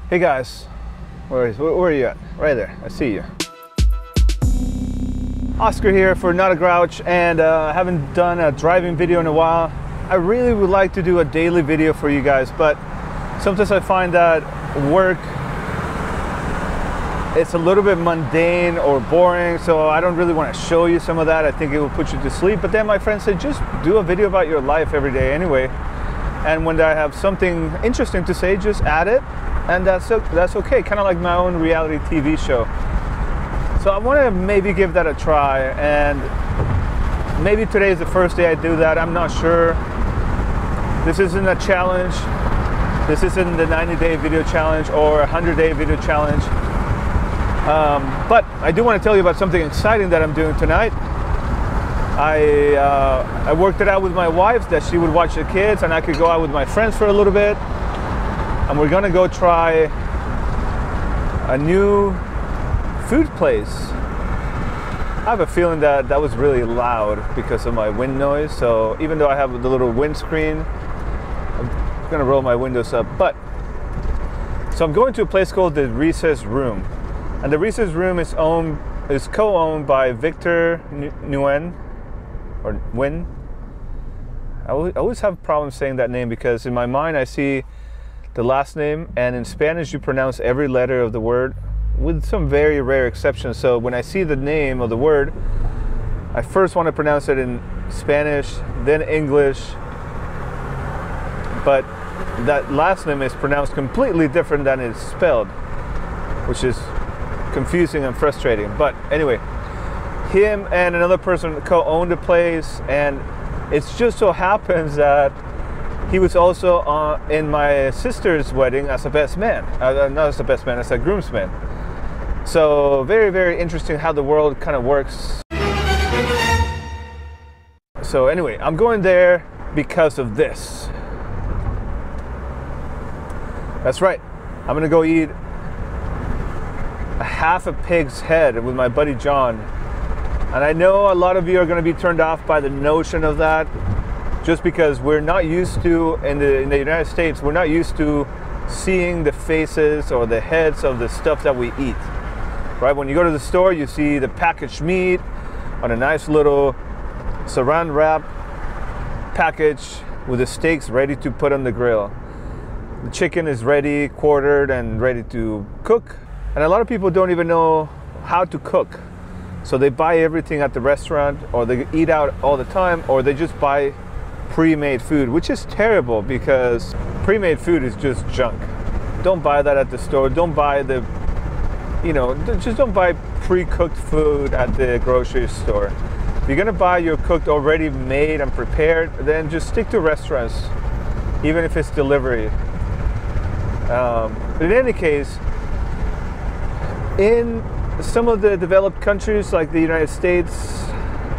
Hey guys, where are you at? Right there, I see you. Oscar here for Not a Grouch, and I haven't done a driving video in a while. I really would like to do a daily video for you guys, but sometimes I find that work, it's a little bit mundane or boring, so I don't really want to show you some of that. I think it will put you to sleep. But then my friend said, just do a video about your life every day anyway. And when I have something interesting to say, just add it. And that's okay, kind of like my own reality TV show. So I want to maybe give that a try, and maybe today is the first day I do that. I'm not sure. This isn't a challenge. This isn't the 90-day video challenge or a 100-day video challenge. But I do want to tell you about something exciting that I'm doing tonight. I worked it out with my wife that she would watch the kids and I could go out with my friends for a little bit. And we're gonna go try a new food place. I have a feeling that that was really loud because of my wind noise. So even though I have the little windscreen, I'm gonna roll my windows up. So I'm going to a place called the Recess Room. And the Recess Room is co-owned by Victor Nguyen, or Nguyen. I always have problems saying that name because in my mind I see the last name, and in Spanish you pronounce every letter of the word with some very rare exceptions. So when I see the name of the word, I first want to pronounce it in Spanish, then English, but that last name is pronounced completely different than it's spelled, which is confusing and frustrating. But anyway, him and another person co-owned the place, and it just so happens that he was also in my sister's wedding as a best man. Not as a best man, as a groomsman. So very, very interesting how the world kind of works. So anyway, I'm going there because of this. That's right. I'm gonna go eat a half a pig's head with my buddy John. And I know a lot of you are gonna be turned off by the notion of that, just because we're not used to, in the United States, we're not used to seeing the faces or the heads of the stuff that we eat, right? When you go to the store, you see the packaged meat on a nice little saran wrap package with the steaks ready to put on the grill. The chicken is ready, quartered and ready to cook. And a lot of people don't even know how to cook. So they buy everything at the restaurant, or they eat out all the time, or they just buy pre-made food, which is terrible because pre-made food is just junk. Don't buy that at the store. Don't buy just don't buy pre-cooked food at the grocery store. If you're gonna buy your cooked already made and prepared, then just stick to restaurants, even if it's delivery. But in any case, in some of the developed countries like the United States,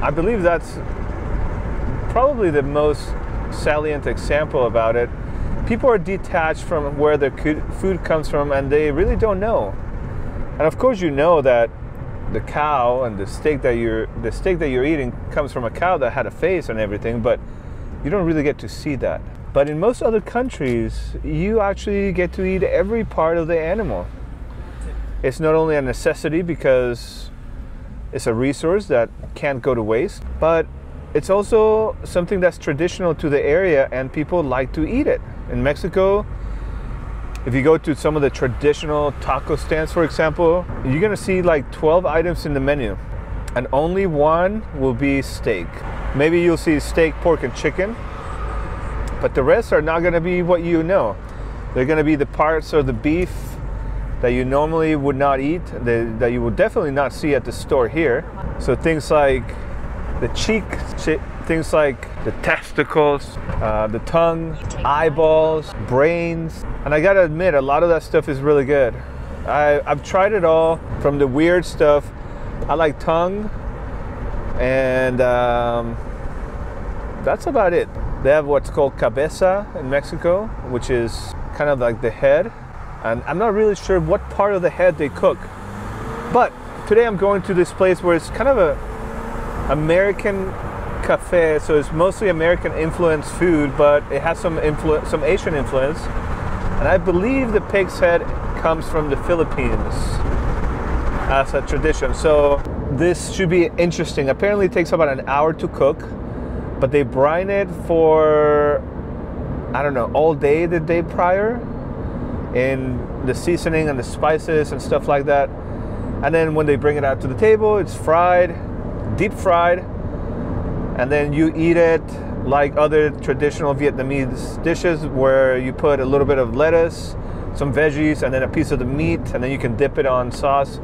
I believe that's probably the most salient example about it. People are detached from where their food comes from, and they really don't know. And of course, you know that the cow and the steak that you're eating comes from a cow that had a face and everything, but you don't really get to see that. But in most other countries, you actually get to eat every part of the animal. It's not only a necessity because it's a resource that can't go to waste, but it's also something that's traditional to the area and people like to eat it. In Mexico, if you go to some of the traditional taco stands, for example, you're gonna see like 12 items in the menu and only one will be steak. Maybe you'll see steak, pork, and chicken, but the rest are not gonna be what you know. They're gonna be the parts of the beef that you normally would not eat, that you would definitely not see at the store here. So things like the cheek, things like the testicles, the tongue, eyeballs, brains. And I gotta admit, a lot of that stuff is really good. I've tried it all, from the weird stuff. I like tongue, and that's about it. They have what's called cabeza in Mexico, which is kind of like the head. And I'm not really sure what part of the head they cook. But today I'm going to this place where it's kind of a American cafe, so it's mostly American influenced food, but it has some Asian influence. And I believe the pig's head comes from the Philippines as a tradition. So this should be interesting. Apparently it takes about an hour to cook, but they brine it for, I don't know, all day the day prior in the seasoning and the spices and stuff like that. And then when they bring it out to the table, it's fried, deep fried, and then you eat it like other traditional Vietnamese dishes where you put a little bit of lettuce, some veggies, and then a piece of the meat, and then you can dip it on sauce.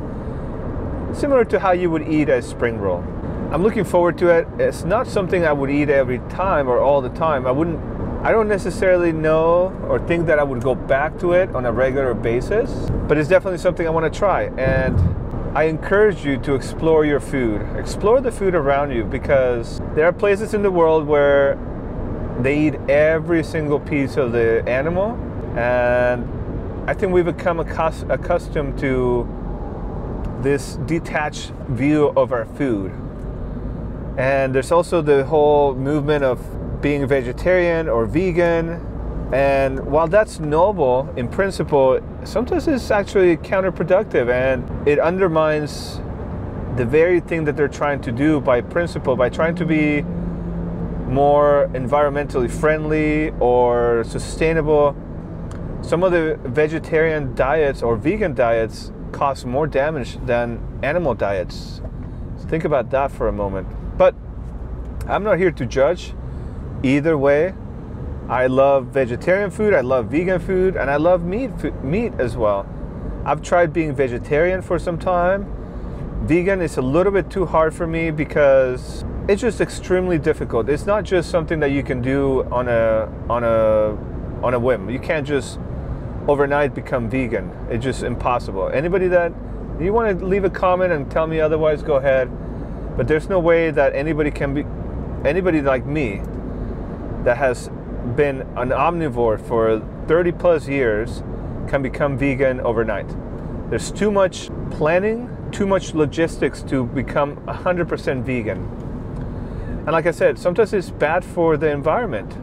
Similar to how you would eat a spring roll. I'm looking forward to it. It's not something I would eat every time or all the time. I don't necessarily know or think that I would go back to it on a regular basis, but it's definitely something I want to try. And I encourage you to explore your food. Explore the food around you, because there are places in the world where they eat every single piece of the animal, and I think we've become accustomed to this detached view of our food. And there's also the whole movement of being vegetarian or vegan. And while that's noble in principle, sometimes it's actually counterproductive, and it undermines the very thing that they're trying to do by principle, by trying to be more environmentally friendly or sustainable. Some of the vegetarian diets or vegan diets cause more damage than animal diets. So think about that for a moment. But I'm not here to judge either way. I love vegetarian food, I love vegan food, and I love meat as well. I've tried being vegetarian for some time. Vegan is a little bit too hard for me because it's just extremely difficult. It's not just something that you can do on a whim. You can't just overnight become vegan. It's just impossible. Anybody that you want to leave a comment and tell me otherwise, go ahead. But there's no way that anybody like me that has been an omnivore for 30 plus years can become vegan overnight. There's too much planning, too much logistics to become 100% vegan. And like I said, sometimes it's bad for the environment.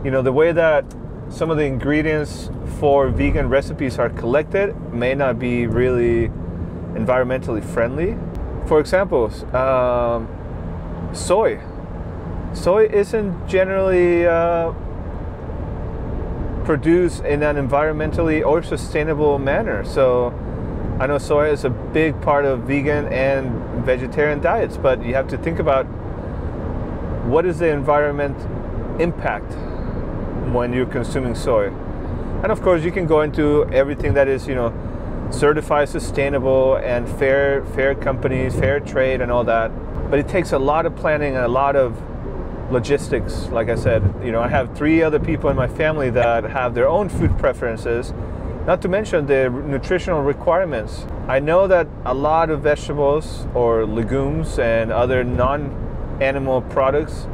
You know, the way that some of the ingredients for vegan recipes are collected may not be really environmentally friendly. For example, soy. Soy isn't generally produced in an environmentally or sustainable manner. So I know soy is a big part of vegan and vegetarian diets, but you have to think about what is the environment impact when you're consuming soy. And of course you can go into everything that is, you know, certified sustainable and fair companies, fair trade and all that. But it takes a lot of planning and a lot of logistics. Like I said, you know, I have 3 other people in my family that have their own food preferences, not to mention the nutritional requirements. I know that a lot of vegetables or legumes and other non-animal products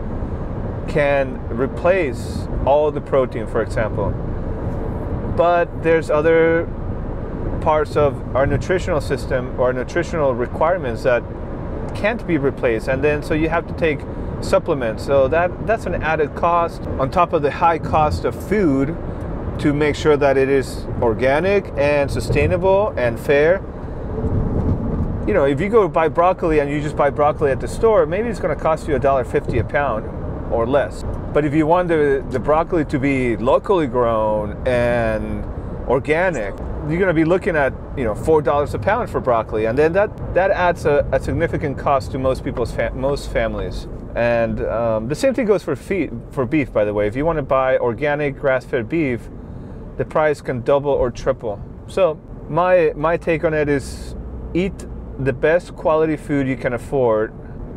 can replace all the protein, for example. But there's other parts of our nutritional system or nutritional requirements that can't be replaced, and then so you have to take supplements. So that's an added cost on top of the high cost of food to make sure that it is organic and sustainable and fair. You know, if you go buy broccoli and you just buy broccoli at the store, maybe it's going to cost you $1.50 a pound or less. But if you want the broccoli to be locally grown and organic, you're going to be looking at, you know, $4 a pound for broccoli, and then that adds a significant cost to most families. And the same thing goes for beef, by the way. If you want to buy organic grass-fed beef, the price can double or triple. So my take on it is eat the best quality food you can afford,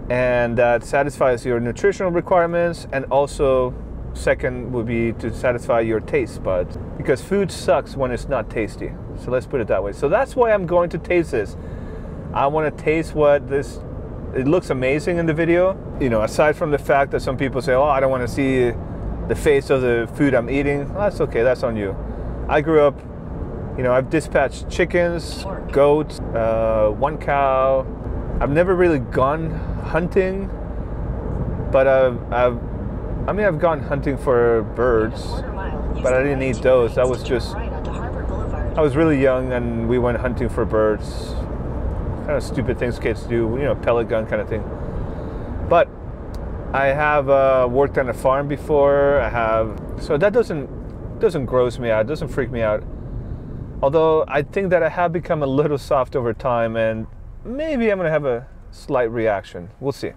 and that satisfies your nutritional requirements, and also second would be to satisfy your taste buds, because food sucks when it's not tasty. So let's put it that way. So that's why I'm going to taste this. I want to taste what this. It looks amazing in the video. You know, aside from the fact that some people say, oh, I don't want to see the face of the food I'm eating. Well, that's okay, that's on you. I grew up, you know, I've dispatched chickens, goats, 1 cow. I've never really gone hunting, but I've gone hunting for birds, but I didn't eat those. That was just I was really young and we went hunting for birds. Kind of stupid things kids do, you know, pellet gun kind of thing. But I have worked on a farm before. So that doesn't gross me out, doesn't freak me out. Although I think that I have become a little soft over time, and maybe I'm gonna have a slight reaction. We'll see.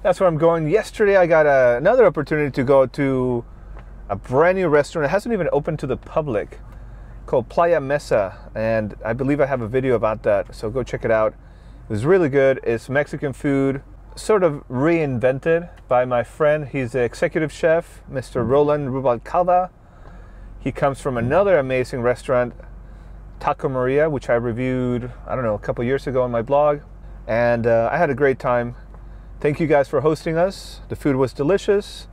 That's where I'm going. Yesterday I got another opportunity to go to a brand new restaurant. It hasn't even opened to the public, called Playa Mesa, and I believe I have a video about that, so go check it out. It was really good. It's Mexican food, sort of reinvented by my friend. He's the executive chef, Mr. Roland Rubalcaba. He comes from another amazing restaurant, Taco Maria, which I reviewed, I don't know, a couple years ago on my blog, and I had a great time. Thank you guys for hosting us. The food was delicious,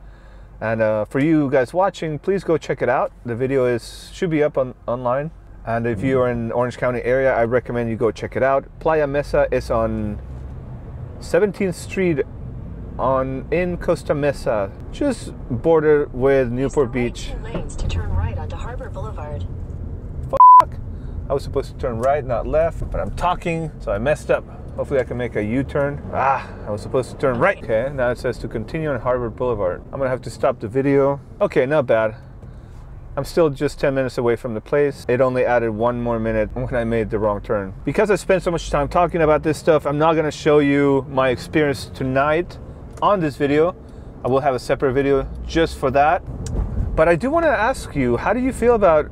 and for you guys watching, please go check it out. The video should be up online, and if you are in Orange County area, I recommend you go check it out. Playa Mesa is on 17th Street in Costa Mesa, just bordered with Newport Beach. Lanes to turn right onto Harbor Boulevard. I was supposed to turn right, not left, but I'm talking, so I messed up. Hopefully I can make a U-turn. I was supposed to turn right. Okay, now it says to continue on Harbor Boulevard. I'm gonna have to stop the video. Okay, not bad. I'm still just 10 minutes away from the place. It only added 1 more minute when I made the wrong turn. Because I spent so much time talking about this stuff, I'm not gonna show you my experience tonight on this video. I will have a separate video just for that. But I do wanna ask you, how do you feel about,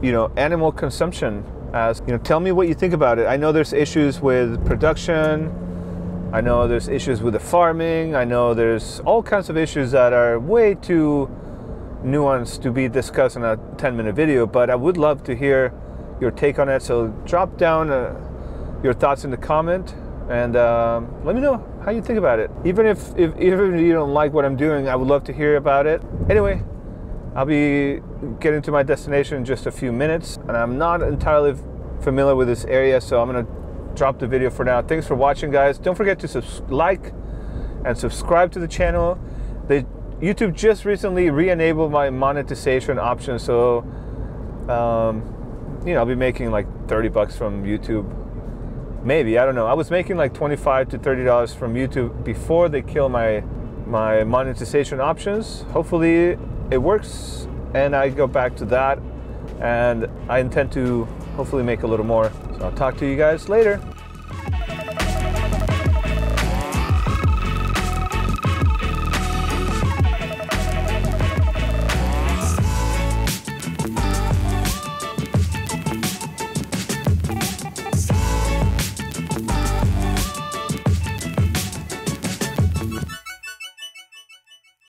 you know, animal consumption? Tell me what you think about it. I know there's issues with production. I know there's issues with the farming. I know there's all kinds of issues that are way too nuanced to be discussed in a 10-minute video, but I would love to hear your take on it. So drop down your thoughts in the comment, and let me know how you think about it. Even if you don't like what I'm doing, I would love to hear about it. Anyway, I'll be getting to my destination in just a few minutes, and I'm not entirely familiar with this area, so I'm gonna drop the video for now. Thanks for watching, guys. Don't forget to like and subscribe to the channel. YouTube just recently re-enabled my monetization option, so I'll be making like $30 from YouTube. Maybe, I don't know. I was making like $25 to $30 from YouTube before they kill my monetization options. Hopefully it works and I go back to that, and I intend to hopefully make a little more. So I'll talk to you guys later.